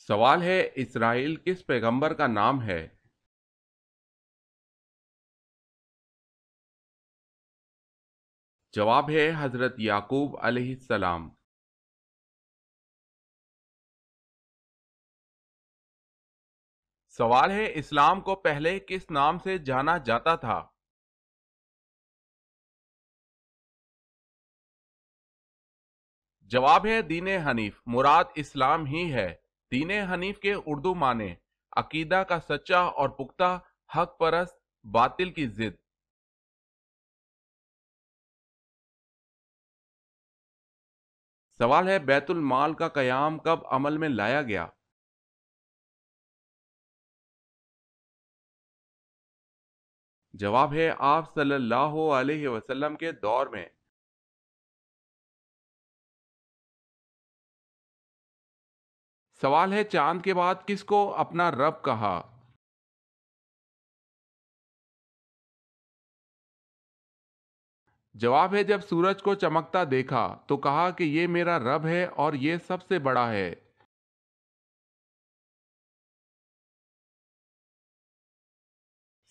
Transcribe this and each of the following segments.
سوال ہے اسرائیل کس پیغمبر کا نام ہے؟ جواب ہے حضرت یعقوب علیہ السلام۔ سوال ہے اسلام کو پہلے کس نام سے جانا جاتا تھا؟ جواب ہے دین حنیف، مراد اسلام ہی ہے۔ دین حنیف کے اردو معنی عقیدہ کا سچا اور پختہ، حق پرست، باطل کی ضد۔ سوال ہے بیت المال کا قیام کب عمل میں لایا گیا؟ جواب ہے آپ صلی اللہ علیہ وسلم کے دور میں۔ سوال ہے چاند کے بعد کس کو اپنا رب کہا؟ جواب ہے جب سورج کو چمکتا دیکھا تو کہا کہ یہ میرا رب ہے اور یہ سب سے بڑا ہے۔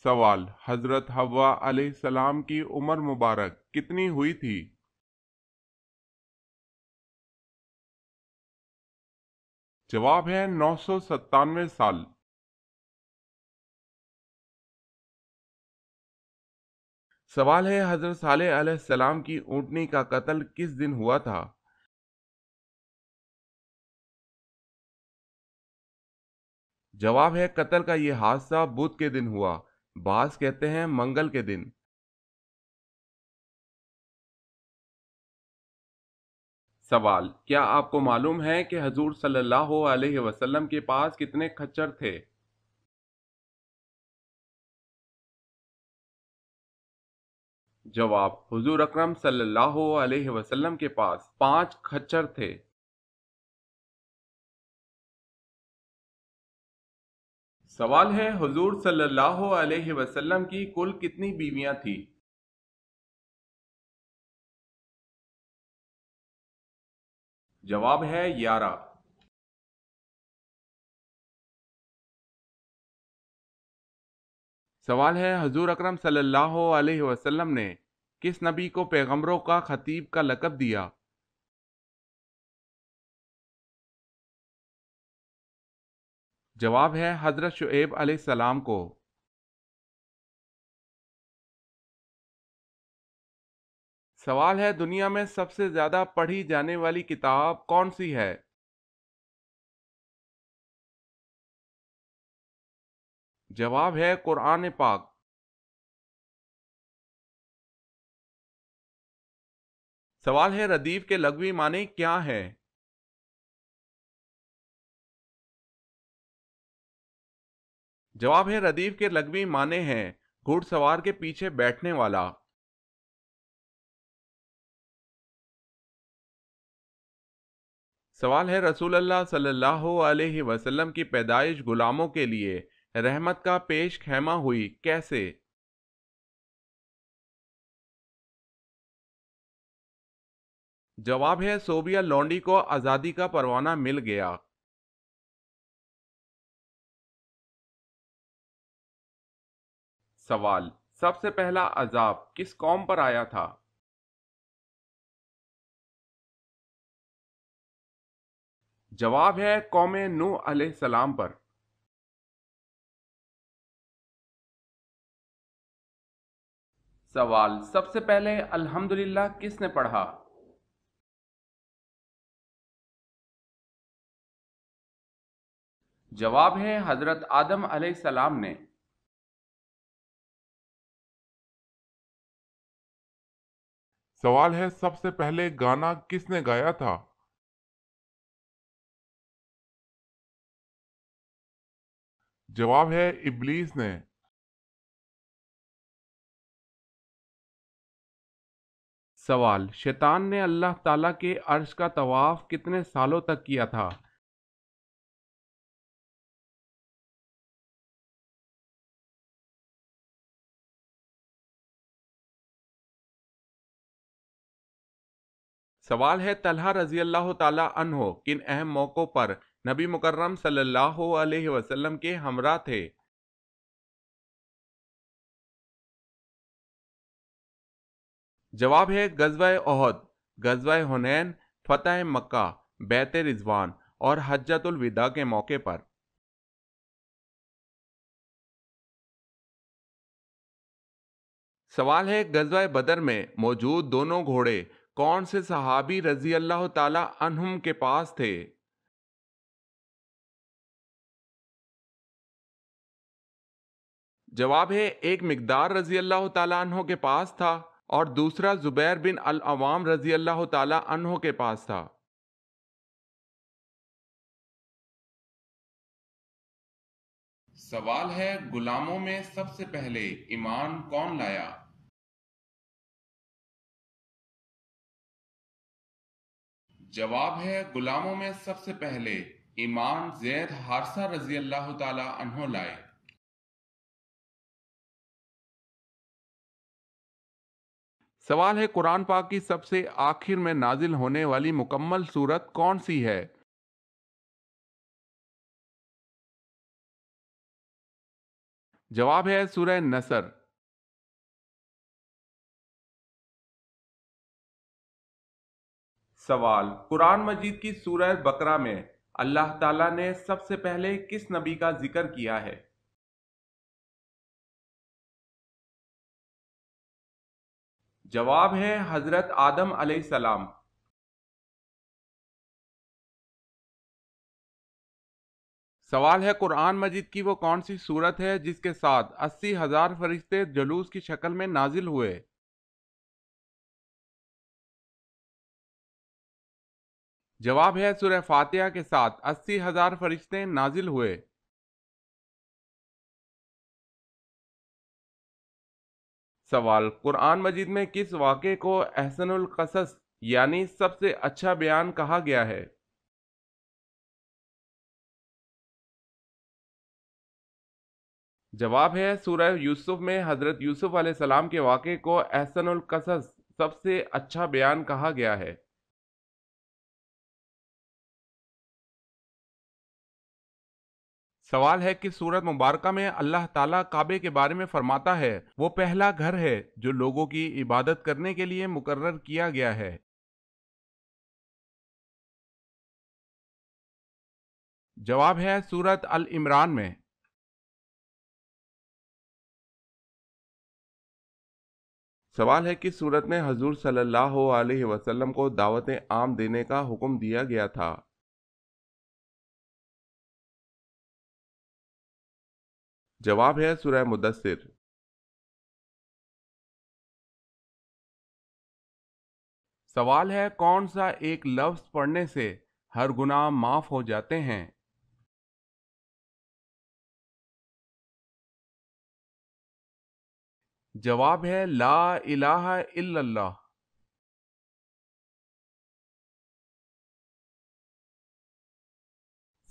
سوال حضرت حوا علیہ السلام کی عمر مبارک کتنی ہوئی تھی؟ جواب ہے 997 سال۔ سوال ہے حضرت صالح علیہ السلام کی اونٹنی کا قتل کس دن ہوا تھا؟ جواب ہے قتل کا یہ حادثہ بدھ کے دن ہوا، بعض کہتے ہیں منگل کے دن۔ سوال کیا آپ کو معلوم ہے کہ حضور صلی اللہ علیہ وسلم کے پاس کتنے کھچر تھے؟ جواب حضور اکرم صلی اللہ علیہ وسلم کے پاس 5 کھچر تھے۔ سوال ہے حضور صلی اللہ علیہ وسلم کی کل کتنی بیویاں تھیں؟ جواب ہے 11۔ سوال ہے حضور اکرم صلی اللہ علیہ وسلم نے کس نبی کو پیغمبروں کا خطیب کا لقب دیا؟ جواب ہے حضرت شعیب علیہ السلام کو۔ سوال ہے دنیا میں سب سے زیادہ پڑھی جانے والی کتاب کون سی ہے؟ جواب ہے قرآن پاک۔ سوال ہے ردیف کے لغوی معنی کیا ہے؟ جواب ہے ردیف کے لغوی معنی ہیں گھڑ سوار کے پیچھے بیٹھنے والا۔ سوال ہے رسول اللہ صلی اللہ علیہ وسلم کی پیدائش غلاموں کے لیے رحمت کا پیش خیمہ ہوئی کیسے؟ جواب ہے صوبیہ لونڈی کو آزادی کا پروانہ مل گیا۔ سوال سب سے پہلا عذاب کس قوم پر آیا تھا؟ جواب ہے قوم نوح علیہ السلام پر۔ سوال سب سے پہلے الحمدللہ کس نے پڑھا؟ جواب ہے حضرت آدم علیہ السلام نے۔ سوال ہے سب سے پہلے گانا کس نے گایا تھا؟ جواب ہے ابلیس نے۔ سوال شیطان نے اللہ تعالیٰ کے عرش کا طواف کتنے سالوں تک کیا تھا؟ سوال ہے طلحہ رضی اللہ تعالیٰ عنہ کن اہم موقعوں پر نبی مکرم صلی اللہ علیہ وسلم کے ہمراہ تھے؟ جواب ہے غزوہ احد، غزوہ حنین، فتح مکہ، بیعت رضوان اور حجۃ الوداع کے موقع پر۔ سوال ہے غزوہ بدر میں موجود دونوں گھوڑے کون سے صحابی رضی اللہ تعالی عنہم کے پاس تھے؟ جواب ہے ایک مقدار رضی اللہ تعالی عنہ کے پاس تھا اور دوسرا زبیر بن العوام رضی اللہ تعالی عنہ کے پاس تھا۔ سوال ہے غلاموں میں سب سے پہلے ایمان کون لایا؟ جواب ہے غلاموں میں سب سے پہلے ایمان زید حارثہ رضی اللہ تعالی عنہ لائے۔ سوال ہے قرآن پاک کی سب سے آخر میں نازل ہونے والی مکمل سورت کون سی ہے؟ جواب ہے سورہ نصر۔ سوال قرآن مجید کی سورہ بقرہ میں اللہ تعالیٰ نے سب سے پہلے کس نبی کا ذکر کیا ہے؟ جواب ہے حضرت آدم علیہ السلام۔ سوال ہے قرآن مجید کی وہ کون سی سورت ہے جس کے ساتھ 80,000 فرشتے جلوس کی شکل میں نازل ہوئے؟ جواب ہے سورہ فاتحہ کے ساتھ 80,000 فرشتے نازل ہوئے۔ سوال قرآن مجید میں کس واقعے کو احسن القصص یعنی سب سے اچھا بیان کہا گیا ہے؟ جواب ہے سورہ یوسف میں حضرت یوسف علیہ السلام کے واقعے کو احسن القصص سب سے اچھا بیان کہا گیا ہے۔ سوال ہے کہ سورت مبارکہ میں اللہ تعالیٰ کعبے کے بارے میں فرماتا ہے وہ پہلا گھر ہے جو لوگوں کی عبادت کرنے کے لیے مقرر کیا گیا ہے۔ جواب ہے سورت ال عمران میں۔ سوال ہے کہ سورت میں حضور صلی اللہ علیہ وسلم کو دعوت عام دینے کا حکم دیا گیا تھا۔ جواب ہے سورہ مدثر۔ سوال ہے کون سا ایک لفظ پڑھنے سے ہر گناہ معاف ہو جاتے ہیں؟ جواب ہے لا الہ الا اللہ۔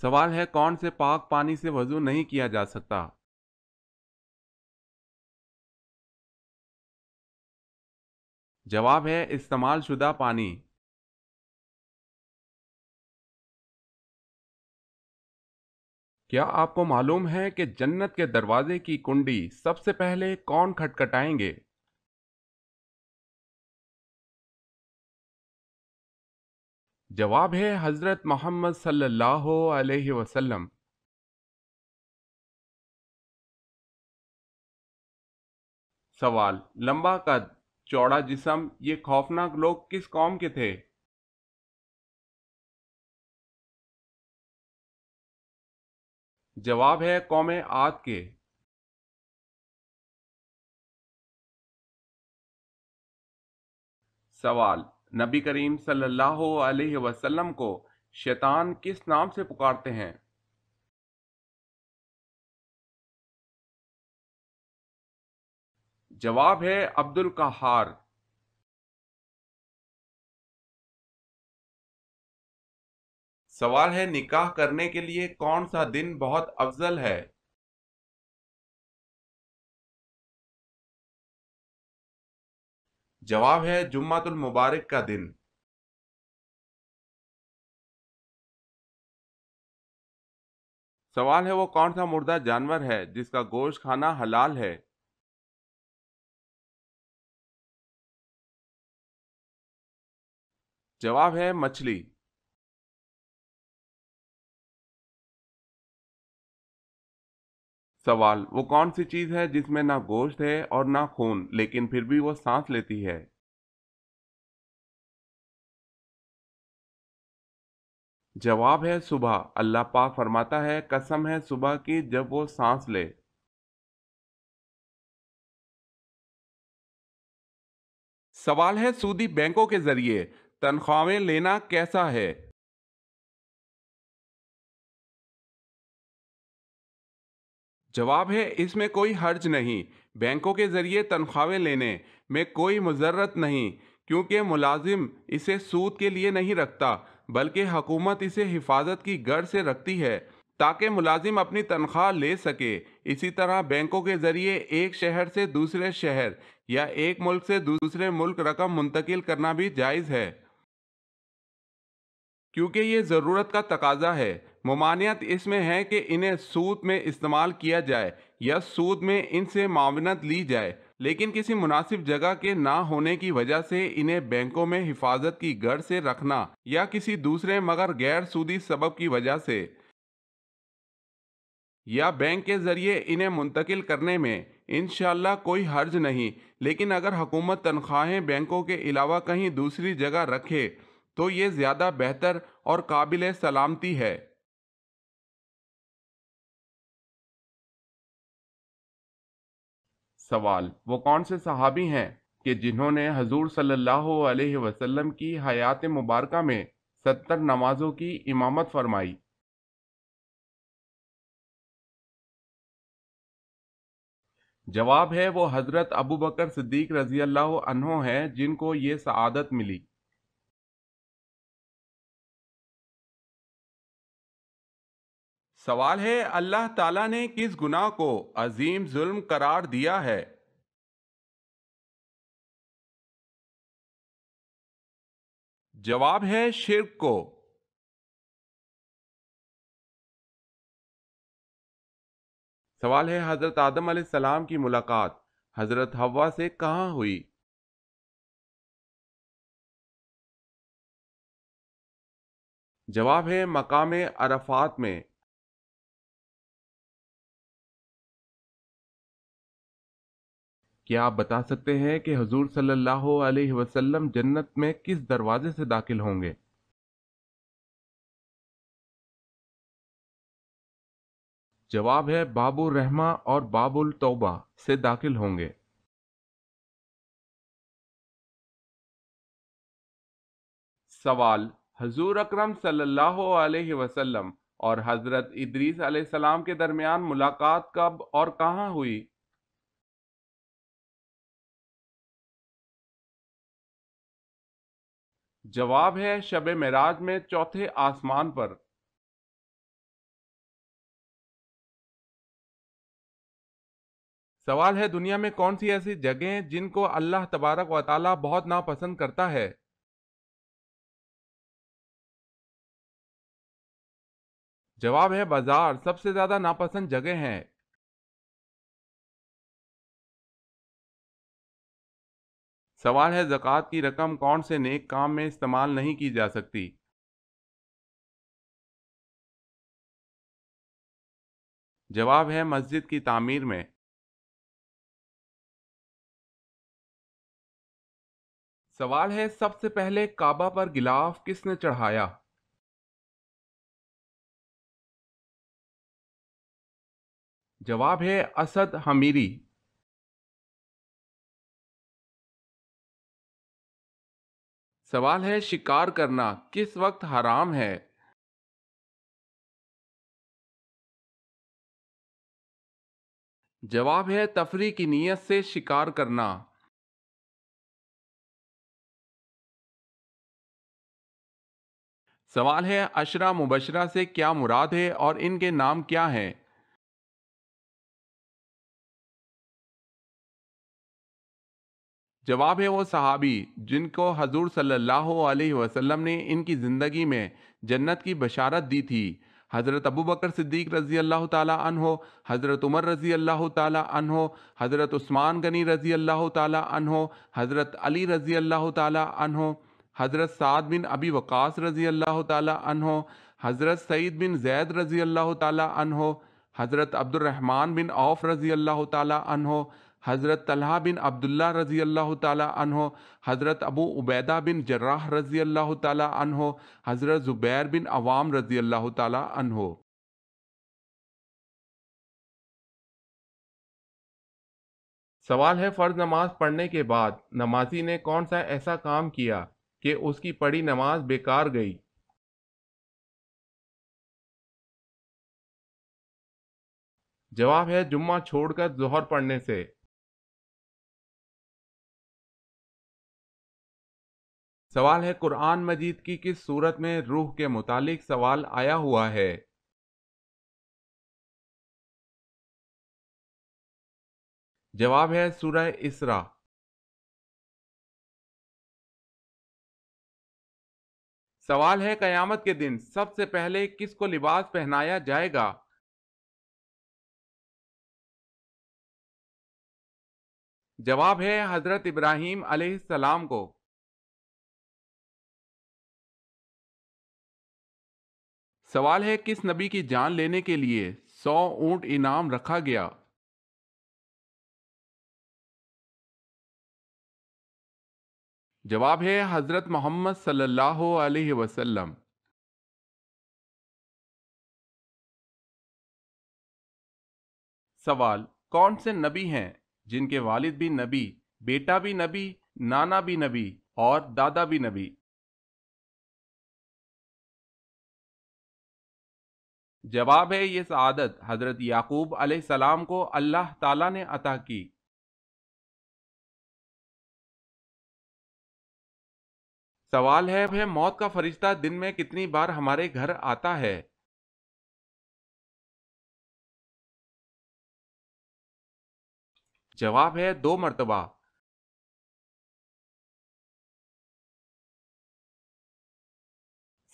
سوال ہے کون سے پاک پانی سے وضو نہیں کیا جا سکتا؟ جواب ہے استعمال شدہ پانی۔ کیا آپ کو معلوم ہے کہ جنت کے دروازے کی کنڈی سب سے پہلے کون کھٹکھٹائیں گے؟ جواب ہے حضرت محمد صلی اللہ علیہ وسلم۔ سوال لمبا قد، چوڑا جسم، یہ خوفناک لوگ کس قوم کے تھے؟ جواب ہے قوم عاد کے۔ سوال نبی کریم صلی اللہ علیہ وسلم کو شیطان کس نام سے پکارتے ہیں؟ جواب ہے عبد القہار۔ سوال ہے نکاح کرنے کے لیے کون سا دن بہت افضل ہے؟ جواب ہے جمعۃ المبارک کا دن۔ سوال ہے وہ کون سا مردہ جانور ہے جس کا گوشت کھانا حلال ہے؟ جواب ہے مچھلی۔ سوال وہ کون سی چیز ہے جس میں نہ گوشت ہے اور نہ خون لیکن پھر بھی وہ سانس لیتی ہے؟ جواب ہے صبح۔ اللہ پاک فرماتا ہے قسم ہے صبح کی جب وہ سانس لے۔ سوال ہے سودی بینکوں کے ذریعے تنخواہیں لینا کیسا ہے؟ جواب ہے اس میں کوئی حرج نہیں۔ بینکوں کے ذریعے تنخواہیں لینے میں کوئی مضرت نہیں، کیونکہ ملازم اسے سود کے لیے نہیں رکھتا بلکہ حکومت اسے حفاظت کی غرض سے رکھتی ہے تاکہ ملازم اپنی تنخواہ لے سکے۔ اسی طرح بینکوں کے ذریعے ایک شہر سے دوسرے شہر یا ایک ملک سے دوسرے ملک رقم منتقل کرنا بھی جائز ہے، کیونکہ یہ ضرورت کا تقاضا ہے۔ ممانعت اس میں ہے کہ انہیں سود میں استعمال کیا جائے یا سود میں ان سے معاونت لی جائے، لیکن کسی مناسب جگہ کے نہ ہونے کی وجہ سے انہیں بینکوں میں حفاظت کی غرض سے رکھنا یا کسی دوسرے مگر غیر سودی سبب کی وجہ سے یا بینک کے ذریعے انہیں منتقل کرنے میں انشاءاللہ کوئی حرج نہیں، لیکن اگر حکومت تنخواہیں بینکوں کے علاوہ کہیں دوسری جگہ رکھے تو یہ زیادہ بہتر اور قابل سلامتی ہے۔ سوال وہ کون سے صحابی ہیں کہ جنہوں نے حضور صلی اللہ علیہ وسلم کی حیات مبارکہ میں 70 نمازوں کی امامت فرمائی؟ جواب ہے وہ حضرت ابو بکر صدیق رضی اللہ عنہ ہیں جن کو یہ سعادت ملی۔ سوال ہے اللہ تعالیٰ نے کس گناہ کو عظیم ظلم قرار دیا ہے؟ جواب ہے شرک کو۔ سوال ہے حضرت آدم علیہ السلام کی ملاقات حضرت حوا سے کہاں ہوئی؟ جواب ہے مقام عرفات میں۔ کیا آپ بتا سکتے ہیں کہ حضور صلی اللہ علیہ وسلم جنت میں کس دروازے سے داخل ہوں گے؟ جواب ہے باب الرحمہ اور باب التوبہ سے داخل ہوں گے۔ سوال حضور اکرم صلی اللہ علیہ وسلم اور حضرت ادریس علیہ السلام کے درمیان ملاقات کب اور کہاں ہوئی؟ جواب ہے شب معراج میں چوتھے آسمان پر۔ سوال ہے دنیا میں کون سی ایسی جگہیں ہیں جن کو اللہ تبارک و تعالی بہت ناپسند کرتا ہے؟ جواب ہے بازار سب سے زیادہ ناپسند جگہ ہیں۔ سوال ہے زکوٰۃ کی رقم کون سے نیک کام میں استعمال نہیں کی جا سکتی؟ جواب ہے مسجد کی تعمیر میں۔ سوال ہے سب سے پہلے کعبہ پر غلاف کس نے چڑھایا؟ جواب ہے اسد حمیری۔ سوال ہے شکار کرنا کس وقت حرام ہے؟ جواب ہے تفریح کی نیت سے شکار کرنا۔ سوال ہے عشرہ مبشرہ سے کیا مراد ہے اور ان کے نام کیا ہیں؟ جواب ہے وہ صحابی جن کو حضور صلی اللہ علیہ وسلم نے ان کی زندگی میں جنت کی بشارت دی تھی۔ حضرت ابو بکر صدیق رضی اللہ تعالیٰ عنہ، حضرت عمر رضی اللہ تعالیٰ عنہ، حضرت عثمان غنی رضی اللہ تعالیٰ عنہ، حضرت علی رضی اللہ تعالیٰ عنہ، حضرت سعد بن ابی وقاص رضی اللہ تعالیٰ عنہ، حضرت سعید بن زید رضی اللہ تعالیٰ عنہ، حضرت عبد الرحمن بن عوف رضی اللہ تعالیٰ عنہ، حضرت طلحہ بن عبداللہ رضی اللہ تعالیٰ عنہ، حضرت ابو عبیدہ بن جراح رضی اللہ تعالیٰ عنہ، حضرت زبیر بن عوام رضی اللہ تعالیٰ عنہ۔ سوال ہے، فرض نماز پڑھنے کے بعد نمازی نے کون سا ایسا کام کیا کہ اس کی پڑھی نماز بیکار گئی؟ جواب ہے جمعہ چھوڑ کر ظہر پڑھنے سے۔ سوال ہے، قرآن مجید کی کس سورت میں روح کے متعلق سوال آیا ہوا ہے؟ جواب ہے سورہ اسراء۔ سوال ہے، قیامت کے دن سب سے پہلے کس کو لباس پہنایا جائے گا؟ جواب ہے حضرت ابراہیم علیہ السلام کو۔ سوال ہے، کس نبی کی جان لینے کے لیے 100 اونٹ انعام رکھا گیا؟ جواب ہے حضرت محمد صلی اللہ علیہ وسلم۔ سوال، کون سے نبی ہیں جن کے والد بھی نبی، بیٹا بھی نبی، نانا بھی نبی اور دادا بھی نبی؟ جواب ہے یہ سعادت حضرت یعقوب علیہ السلام کو اللہ تعالیٰ نے عطا کی۔ سوال ہے موت کا فرشتہ دن میں کتنی بار ہمارے گھر آتا ہے؟ جواب ہے 2 مرتبہ۔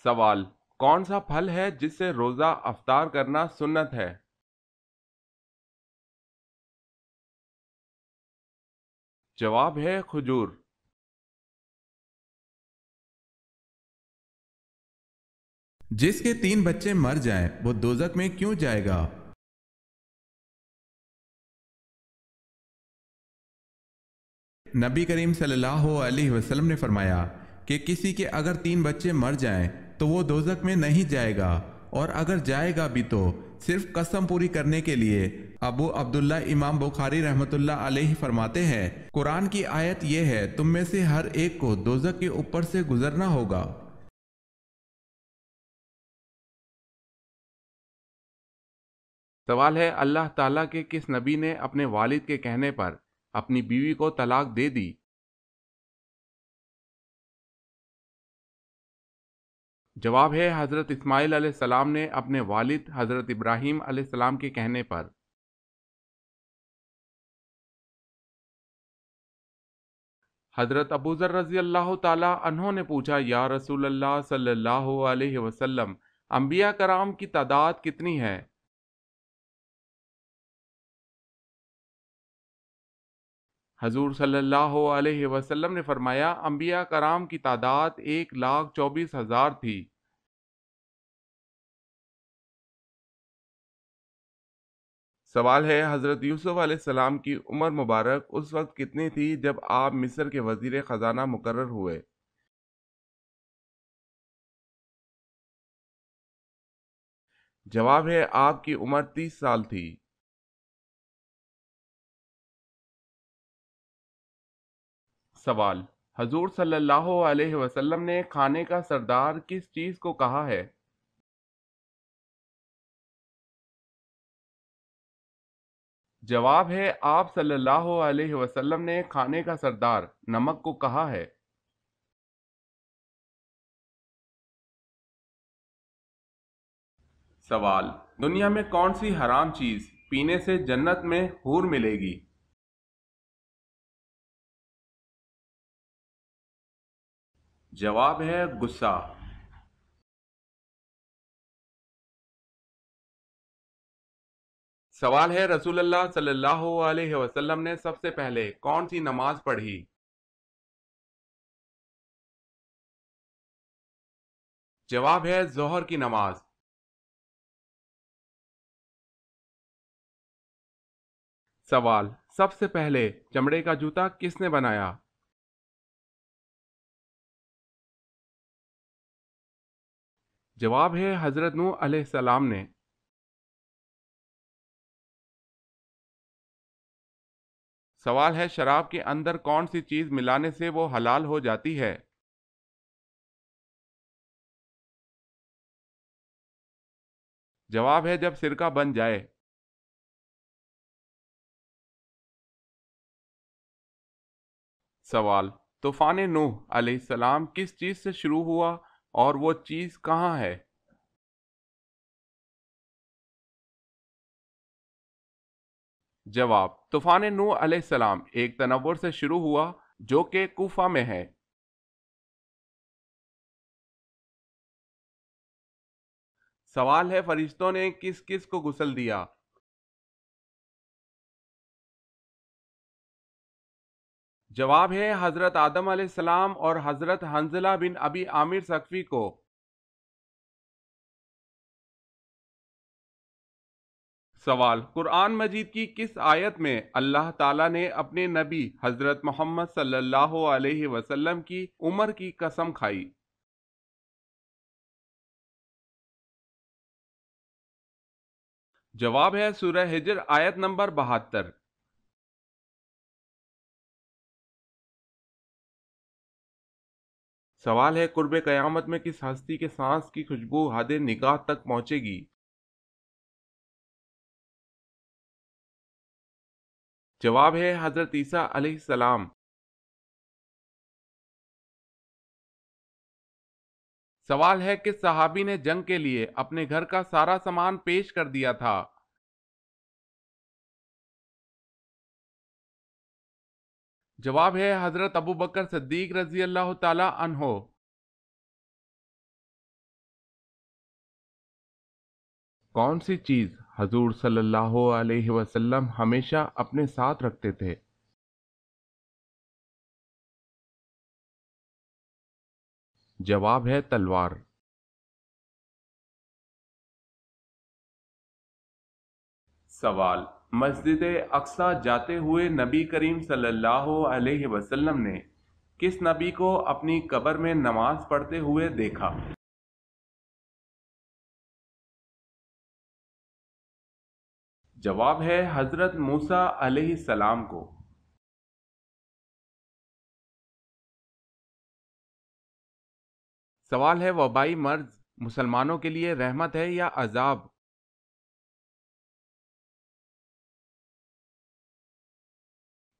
سوال، کون سا پھل ہے جس سے روزہ افطار کرنا سنت ہے؟ جواب ہے کھجور۔ جس کے 3 بچے مر جائیں وہ دوزخ میں کیوں جائے گا؟ نبی کریم صلی اللہ علیہ وسلم نے فرمایا کہ کسی کے اگر 3 بچے مر جائیں تو وہ دوزخ میں نہیں جائے گا، اور اگر جائے گا بھی تو صرف قسم پوری کرنے کے لیے۔ ابو عبداللہ امام بخاری رحمۃ اللہ علیہ فرماتے ہیں، قرآن کی آیت یہ ہے، تم میں سے ہر ایک کو دوزخ کے اوپر سے گزرنا ہوگا۔ سوال ہے، اللہ تعالیٰ کے کس نبی نے اپنے والد کے کہنے پر اپنی بیوی کو طلاق دے دی؟ جواب ہے حضرت اسماعیل علیہ السلام نے اپنے والد حضرت ابراہیم علیہ السلام کے کہنے پر۔ حضرت ابو ذر رضی اللہ تعالی عنہ نے پوچھا، یا رسول اللہ صلی اللہ علیہ وسلم، انبیاء کرام کی تعداد کتنی ہے؟ حضور صلی اللہ علیہ وسلم نے فرمایا، انبیاء کرام کی تعداد 1,24,000 تھی۔ سوال ہے، حضرت یوسف علیہ السلام کی عمر مبارک اس وقت کتنی تھی جب آپ مصر کے وزیر خزانہ مقرر ہوئے؟ جواب ہے آپ کی عمر 30 سال تھی۔ سوال، حضور صلی اللہ علیہ وسلم نے کھانے کا سردار کس چیز کو کہا ہے؟ جواب ہے آپ صلی اللہ علیہ وسلم نے کھانے کا سردار نمک کو کہا ہے۔ سوال، دنیا میں کون سی حرام چیز پینے سے جنت میں حور ملے گی؟ جواب ہے غصہ۔ سوال ہے رسول اللہ صلی اللہ علیہ وسلم نے سب سے پہلے کون سی نماز پڑھی؟ جواب ہے ظہر کی نماز۔ سوال، سب سے پہلے چمڑے کا جوتا کس نے بنایا؟ جواب ہے حضرت نوح علیہ السلام نے۔ سوال ہے شراب کے اندر کون سی چیز ملانے سے وہ حلال ہو جاتی ہے؟ جواب ہے جب سرکہ بن جائے۔ سوال، طوفان نوح علیہ السلام کس چیز سے شروع ہوا اور وہ چیز کہاں ہے؟ جواب، طوفان نوح علیہ السلام ایک تنور سے شروع ہوا جو کہ کوفہ میں ہے۔ سوال ہے فرشتوں نے کس کس کو غسل دیا؟ جواب ہے حضرت آدم علیہ السلام اور حضرت حنظلہ بن ابی عامر ثقفی کو۔ سوال، قرآن مجید کی کس آیت میں اللہ تعالیٰ نے اپنے نبی حضرت محمد صلی اللہ علیہ وسلم کی عمر کی قسم کھائی؟ جواب ہے سورہ ہجر آیت نمبر 72۔ سوال ہے قرب قیامت میں کس ہستی کے سانس کی خوشبو حد نگاہ تک پہنچے گی؟ جواب ہے حضرت عیسیٰ علیہ السلام۔ سوال ہے کس صحابی نے جنگ کے لیے اپنے گھر کا سارا سامان پیش کر دیا تھا؟ جواب ہے حضرت ابوبکر صدیق رضی اللہ تعالی عنہ۔ کون سی چیز حضور صلی اللہ علیہ وسلم ہمیشہ اپنے ساتھ رکھتے تھے؟ جواب ہے تلوار۔ سوال، مسجد اقصی جاتے ہوئے نبی کریم صلی اللہ علیہ وسلم نے کس نبی کو اپنی قبر میں نماز پڑھتے ہوئے دیکھا؟ جواب ہے حضرت موسیٰ علیہ السلام کو۔ سوال ہے وبائی مرض مسلمانوں کے لیے رحمت ہے یا عذاب؟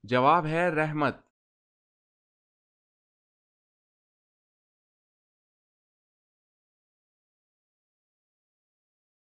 جواب ہے رحمت۔